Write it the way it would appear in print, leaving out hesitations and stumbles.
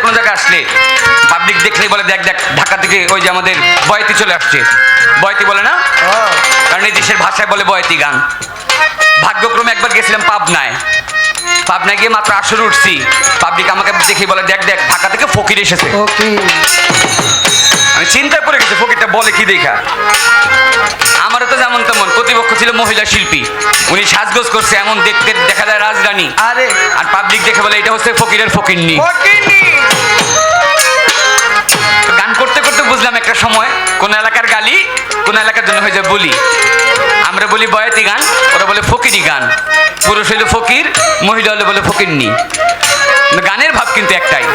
কোনো জায়গায় আসলে পাবলিক দেখলেই বলে দেখ দেখ ঢাকা থেকে ওই যে আমাদের বয়াতি চলে আসছে। বয়াতি বলে না, কারণ এই দেশের ভাষায় বলে বয়াতি গান। ভাগ্যক্রমে একবার গেছিলাম পাবনায়। পাবনায় গিয়ে মাত্র আসরে উঠছি, পাবলিক আমাকে দেখে বলে দেখ দেখ ঢাকা থেকে ফকির এসেছে। আমি চিন্তা করে গেছি ফকিরটা বলে কি দেখা। আমারও তো যেমন তেমন প্রতিপক্ষ ছিল মহিলা শিল্পী, উনি সাজগোজ করছে এমন দেখতে দেখা যায় রাজরানী। আরে আর পাবলিক দেখে বলে এটা হচ্ছে ফকিরের ফকিরনি। গান করতে করতে বুঝলাম একটা সময় কোন এলাকার গালি কোন এলাকার জন্য হয়ে যায় বলি। আমরা বলি বয়াতি গান, ওরা বলে ফকিরি গান। পুরুষ হইলে ফকির, মহিলা হলে বলে ফকিরনি। গানের ভাব কিন্তু একটাই।